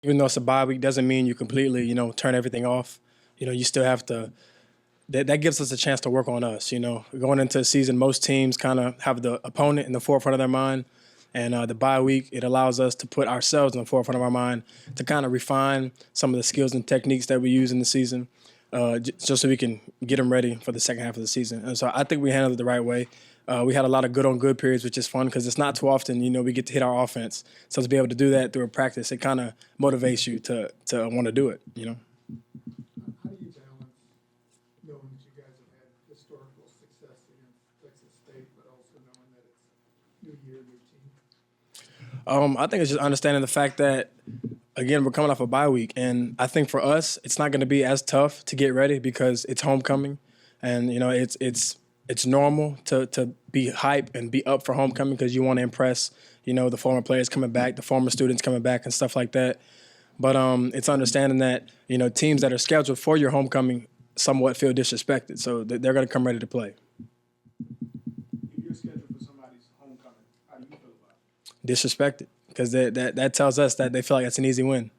Even though it's a bye week, doesn't mean you completely, turn everything off. You still have to. That gives us a chance to work on us. Going into the season, most teams kind of have the opponent in the forefront of their mind, and the bye week it allows us to put ourselves in the forefront of our mind to kind of refine some of the skills and techniques that we use in the season, just so we can get them ready for the second half of the season. And so I think we handled it the right way. We had a lot of good on good periods, which is fun because it's not too often, we get to hit our offense. So to be able to do that through a practice, it kind of motivates you to want to do it. How do you balance knowing that you guys have had historical success against Texas State, but also knowing that it's new year, new team? I think it's just understanding the fact that, again, we're coming off a bye week, and I think for us, it's not going to be as tough to get ready because it's homecoming, and it's normal to be hype and be up for homecoming because you want to impress, the former players coming back, the former students coming back, and stuff like that. But it's understanding that teams that are scheduled for your homecoming somewhat feel disrespected, so they're going to come ready to play. If you're scheduled for somebody's homecoming, how do you feel about it? Disrespected because that tells us that they feel like it's an easy win.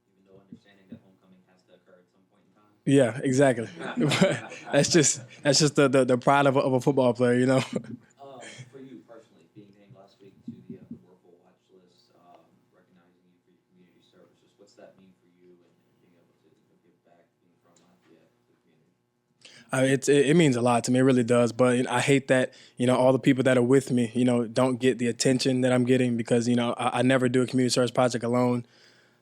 Even though understanding that homecoming has to occur at some point in time. Yeah, exactly. that's just the pride of a football player. For you personally, being named last week to the Whirlpool watch list, recognizing you for your community services, what's that mean for you and being able to give back, being from Lafayette to the community? It means a lot to me. It really does. But I hate that all the people that are with me don't get the attention that I'm getting because I never do a community service project alone.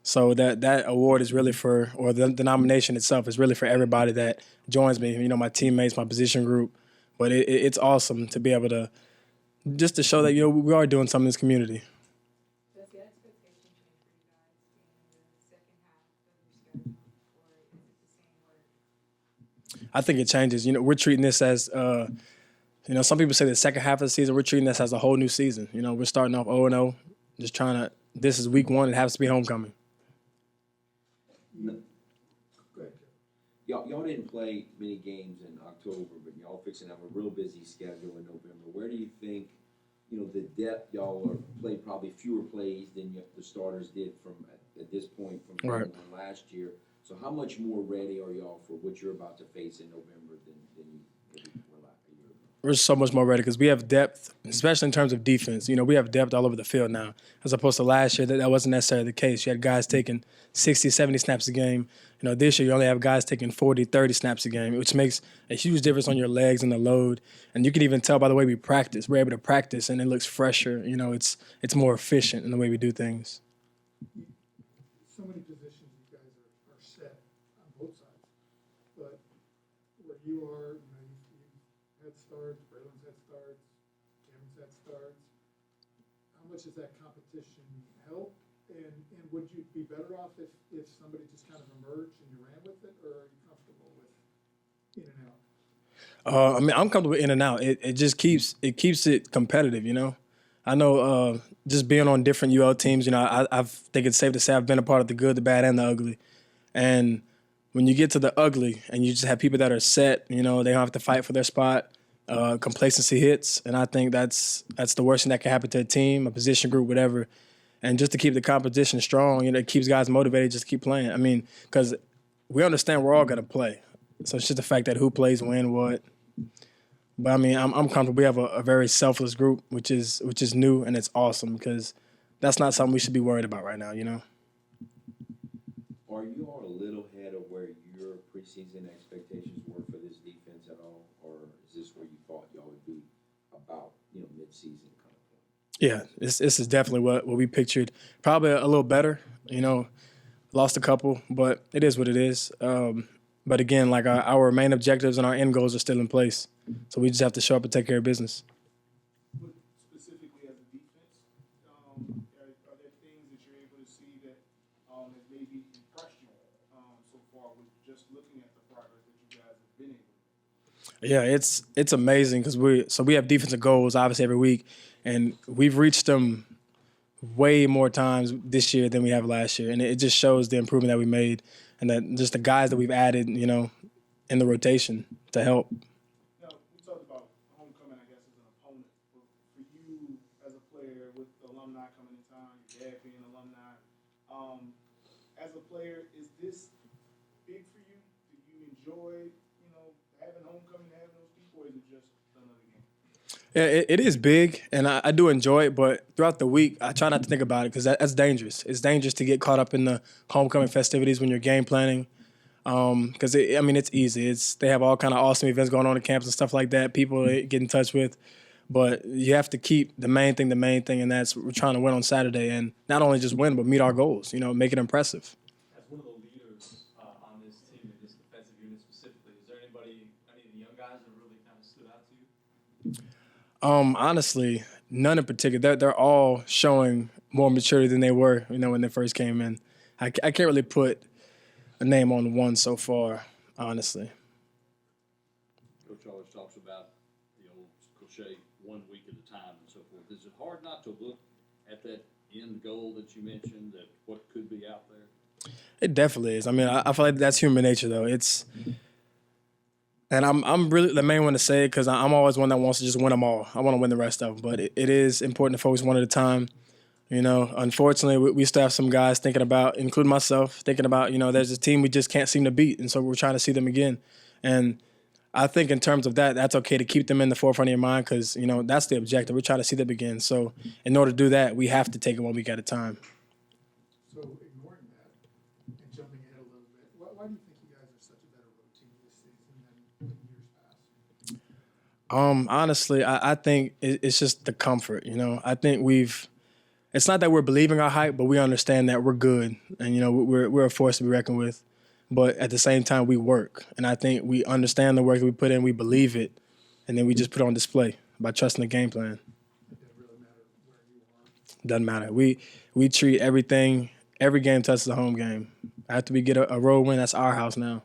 So that award is really or the nomination itself is really for everybody that joins me. My teammates, my position group. But it's awesome to be able to just to show that we are doing something in this community. Does the expectation change for you guys being in the second half of your schedule, or is it the same? I think it changes. We're treating this as some people say the second half of the season. We're treating this as a whole new season. We're starting off 0-0, just trying to. This is week one. It has to be homecoming. Go ahead, Jeff. Y'all didn't play many games in October, but y'all fixing to have a real busy schedule in November. Where do you think, the depth y'all played probably fewer plays than the starters did from at this point from Right. last year. So how much more ready are y'all for what you're about to face in November than you were like a year ago? We're so much more ready because we have depth, especially in terms of defense. We have depth all over the field now, as opposed to last year that wasn't necessarily the case. You had guys taking 60, 70 snaps a game. This year you only have guys taking 40, 30 snaps a game, which makes a huge difference on your legs and the load. And you can even tell by the way we practice. We're able to practice, and it looks fresher. It's more efficient in the way we do things. So many positions you guys are set on both sides, but where you are, you've had starts, Braylon's had starts, Cameron's had starts. How much does that competition help? And would you be better off if somebody just kind of emerged and you ran with it, or are you comfortable with in and out? I'm comfortable with in and out. It just keeps it competitive. I know just being on different UL teams. I think it's safe to say I've been a part of the good, the bad, and the ugly. And when you get to the ugly, and you just have people that are set, they don't have to fight for their spot. Complacency hits, and I think that's the worst thing that can happen to a team, a position group, whatever. And just to keep the competition strong, it keeps guys motivated just to keep playing. I mean, because we understand we're all going to play. So it's just the fact that who plays when, what. But, I mean, I'm comfortable. We have a very selfless group, which is new, and it's awesome because that's not something we should be worried about right now, Are you all a little ahead of where your preseason expectations were for this defense at all, or is this where you thought y'all would be about, mid-season kind of thing? Yeah, this is definitely what we pictured. Probably a little better, lost a couple, but it is what it is. But again, like our main objectives and our end goals are still in place. So we just have to show up and take care of business. But specifically as a defense, are there things that you're able to see that has maybe impressed you so far with just looking at the progress that you guys have been able to make? Yeah, it's amazing because we have defensive goals obviously every week, and we've reached them way more times this year than we have last year, and it just shows the improvement that we made and that just the guys that we've added, in the rotation to help. Now, we talked about homecoming, I guess, as an opponent. For you as a player with alumni coming in town, your dad being an alumni, As a player, is this big for you? Do you enjoy, having homecoming, having those people, or is it just another game? Yeah, it is big, and I do enjoy it. But throughout the week, I try not to think about it because that's dangerous. It's dangerous to get caught up in the homecoming festivities when you're game planning. Because it's easy. They have all kind of awesome events going on campus and stuff like that. People get in touch with, but you have to keep the main thing, and that's we're trying to win on Saturday, and not only just win, but meet our goals. Make it impressive. As one of the leaders on this team, in this defensive unit specifically, is there any of the young guys that really kind of stood out to you? Honestly, none in particular. They're all showing more maturity than they were, when they first came in. I can't really put a name on one so far, honestly. Coach always talks about the old cliche, 1 week at a time and so forth. Is it hard not to look at that end goal that you mentioned, that what could be out there? It definitely is. I feel like that's human nature, though. And I'm really the main one to say it because I'm always one that wants to just win them all. I want to win the rest of them, but it is important to focus one at a time. Unfortunately, we still have some guys thinking about, including myself, there's a team we just can't seem to beat, and so we're trying to see them again. And I think in terms of that, that's okay to keep them in the forefront of your mind because, that's the objective. We're trying to see them again. So in order to do that, we have to take it 1 week at a time. So ignoring that and jumping ahead a little bit, why do you think you guys are such a better road team this season than in years past? Honestly, I think it's just the comfort, I think it's not that we're believing our hype, but we understand that we're good and, we're a force to be reckoned with. But at the same time, we work. And I think we understand the work that we put in, we believe it, and then we just put it on display by trusting the game plan. It doesn't really matter where you are. Doesn't matter. We treat every game to us as a home game. After we get a road win, that's our house now.